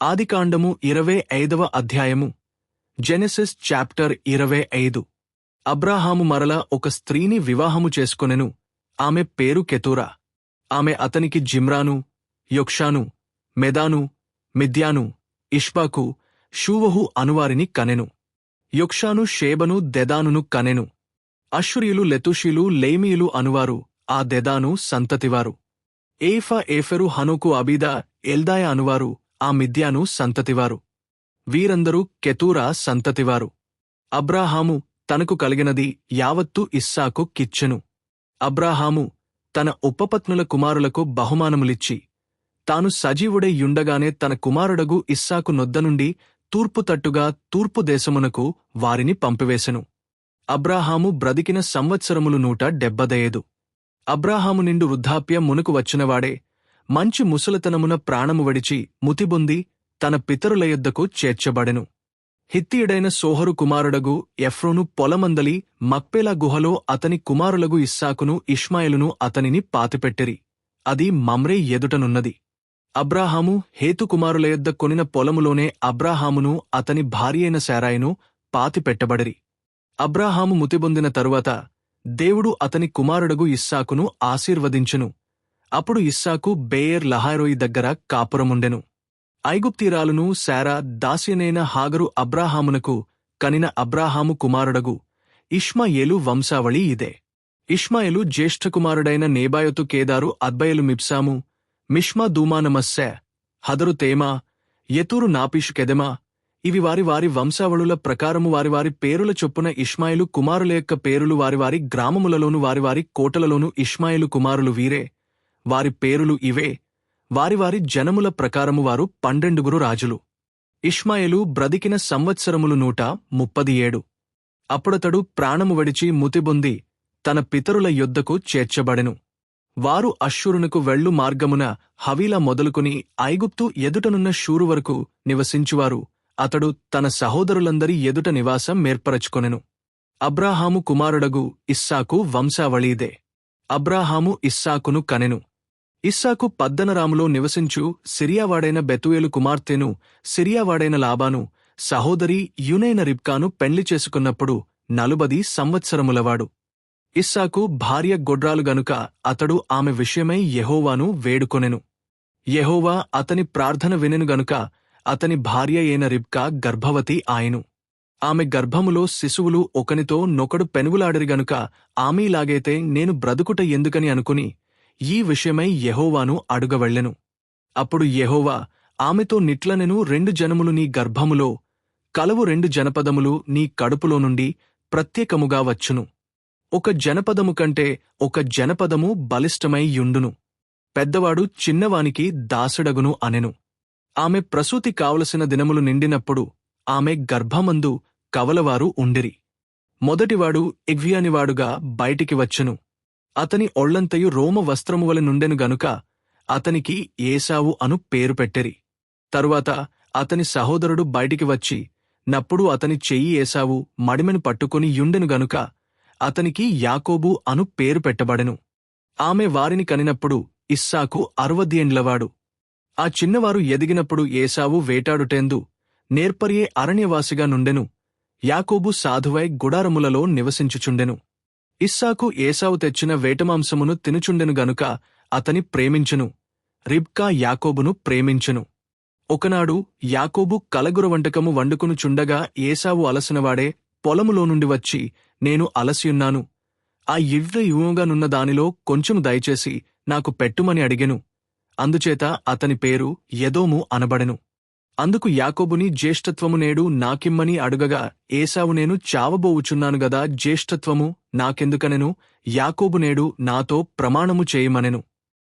ఆదికాండము 25వ అధ్యాయము. Genesis chapter 25. అబ్రాహాము మరల ఒక స్త్రీని వివాహము చేసుకొనెను. ఆమె పేరు కెతూరా. ఆమె అతనికి జిమ్రాను, యొక్షాను, మెదాను, మిద్యాను, ఇష్బాకు, షూవహు అనువారిని కనెను. యొక్షాను షేబను దెదానును కనెను. అష్షూరీయులు లెతుషీలు లేమీయులు అనువారు ఆ దెదాను సంతతివారు. ఏఫెరు హనోకు అబీదా ఎల్దాయ అనువారు ఆ మిద్యాను సంతతివారు. వీరందరూ కెతూరా సంతతివారు. అబ్రాహాము తనకు కలిగినది యావత్తు ఇస్సాకు కిచ్చెను. అబ్రాహాము తన ఉపపత్నుల కుమారులకు బహుమానములిచ్చి, తాను సజీవుడై యుండగానే తన కుమారుడగు ఇస్సాకు నొద్దనుండి తూర్పు తట్టుగా తూర్పు దేశమునకు వారిని పంపివేసెను. అబ్రాహాము బ్రతికిన సంవత్సరములు 175. అబ్రాహాము నిండు వృద్ధాప్యం మునుకు వచ్చినవాడే మంచి ముసలితనమున ప్రాణము వడిచి ముతిబొంది తన పితరుల యొద్దకు చేర్చబడెను. హిత్తీయుడైన సోహరు కుమారుడగు ఎఫ్రోను పొలమందలి మక్పేలా గుహలో అతని కుమారులగు ఇస్సాకును ఇష్మాయేలును అతనిని పాతిపెట్టిరి. అది మమ్రే ఎదుటనున్నది. అబ్రాహాము హేతు కుమారుల యొద్ద కొనిన పొలములోనే అబ్రాహామును అతని భార్యైన శారాయిను పాతిపెట్టబడిరి. అబ్రాహాము ముతిబొందిన తరువాత దేవుడు అతని కుమారుడగు ఇస్సాకును ఆశీర్వదించెను. అప్పుడు ఇస్సాకు బెయేర్ లహారోయి దగ్గర కాపురముండెను. ఐగుప్తీరాలును శారా దాస్యనైన హాగరు అబ్రాహామునకు కనిన అబ్రాహాము కుమారుడగు ఇష్మాయేలు వంశావళి ఇదే. ఇష్మాయేలు జ్యేష్ఠకుమారుడైన నేబాయోతు కేదారు అద్బయలు మిబ్సాము మిష్మా దూమానమస్సే హదరు తేమా యెతూరు నాపీషు కెదెమా. ఇవి వారి వంశావళుల ప్రకారము వారి పేరుల చొప్పున ఇష్మాయేలు కుమారుల యొక్క పేరులు వారి గ్రామములలోను వారి కోటలలోను ఇష్మాయేలు కుమారులు వీరే. వారి పేరులు ఇవే. వారి జనముల ప్రకారము వారు 12 రాజులు. ఇష్మాయేలు బ్రతికిన సంవత్సరములు 137. అప్పుడతడు ప్రాణము వడిచి ముతిబొంది తన పితరుల యొద్దకు చేర్చబడెను. వారు అష్షూరునకు వెళ్ళు మార్గమున హవీలా మొదలుకొని ఐగుప్తు ఎదుటనున్న షూరు వరకు నివసించువారు. అతడు తన సహోదరులందరి ఎదుట నివాసం మేర్పరచుకొనెను. అబ్రాహాము కుమారుడగు ఇస్సాకు వంశావళీదే. అబ్రాహాము ఇస్సాకును కనెను. ఇస్సాకు పద్దనరాములో నివసించు సిరియావాడైన బెతుయేలు కుమార్తెను సిరియావాడైన లాబాను సహోదరి యునైన రిబ్కాను పెండ్లి చేసుకున్నప్పుడు 40 సంవత్సరములవాడు. ఇస్సాకు భార్య గొడ్రాలు గనుక అతడు ఆమె విషయమై యెహోవాను వేడుకొనెను. యెహోవా అతని ప్రార్థన వినెను గనుక అతని భార్య అయిన రిబ్కా గర్భవతి ఆయను. ఆమె గర్భములో శిశువులు ఒకనితో నొకడు పెనుగులాడరి గనుక ఆమెలాగైతే నేను బ్రతుకుట ఎందుకని అనుకుని ఈ విషయమై యెహోవాను అడుగవెళ్ళెను. అప్పుడు యెహోవా ఆమెతో నిట్లనెను, 2 జనములు నీ గర్భములో కలవు, 2 జనపదములు నీ కడుపులో నుండి ప్రత్యేకముగా వచ్చును. ఒక జనపదము కంటే ఒక జనపదము బలిష్టమై యుండును. పెద్దవాడు చిన్నవానికి దాసుడగును అనెను. ఆమె ప్రసూతి కావలసిన దినములు నిండినప్పుడు ఆమె గర్భమందు కవలవారు ఉండిరి. మొదటివాడు ఎగ్వియానివాడుగా బయటికి వచ్చెను. అతని ఒళ్లంతయు రోమ వస్త్రమువలె నుండెను గనుక అతనికి ఏశావు అను పేరు పెట్టిరి. తరువాత అతని సహోదరుడు బయటికి వచ్చి నప్పుడు అతని చెయ్యి ఏశావు మడిమెను పట్టుకుని యుండెను గనుక అతనికి యాకోబు అను పేరు పెట్టబడెను. ఆమె వారిని కనినప్పుడు ఇస్సాకు 60 ఏండ్లవాడు. ఆ చిన్నవారు ఎదిగినప్పుడు ఏశావు వేటాడుటేందు నేర్పరియే అరణ్యవాసిగా నుండెను. యాకోబు సాధువై గుడారములలో నివసించుచుండెను. ఇస్సాకు ఏశావు తెచ్చిన వేటమాంసమును తినుచుండెను గనుక అతని ప్రేమించెను. రిబ్కా యాకోబును ప్రేమించెను. ఒకనాడు యాకోబు కలగుర వంటకము వండుకునుచుండగా ఏశావు అలసినవాడే పొలములో నుండి వచ్చి, నేను అలసియున్నాను, ఆ యువగా దానిలో కొంచెం దయచేసి నాకు పెట్టుమని అడిగెను. అందుచేత అతని పేరు ఎదోము అనబడెను. అందుకు యాకోబుని జ్యేష్ఠత్వము నేడు నాకిమ్మని అడుగగా ఏశావు నేను చావబోవుచున్నాను గదా, జ్యేష్ఠత్వము నాకెందుకనెను, యాకోబు నేడు నాతో ప్రమాణము చేయమనెను.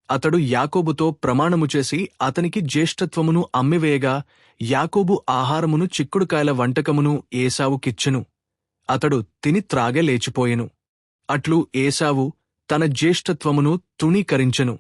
అతడు యాకోబుతో ప్రమాణము చేసి అతనికి జ్యేష్ఠత్వమును అమ్మివేయగా యాకోబు ఆహారమును చిక్కుడుకాయల వంటకమును ఏశావుకిచ్చెను. అతడు తిని త్రాగె లేచిపోయెను. అట్లు ఏశావు తన జ్యేష్ఠత్వమును తృణీకరించెను.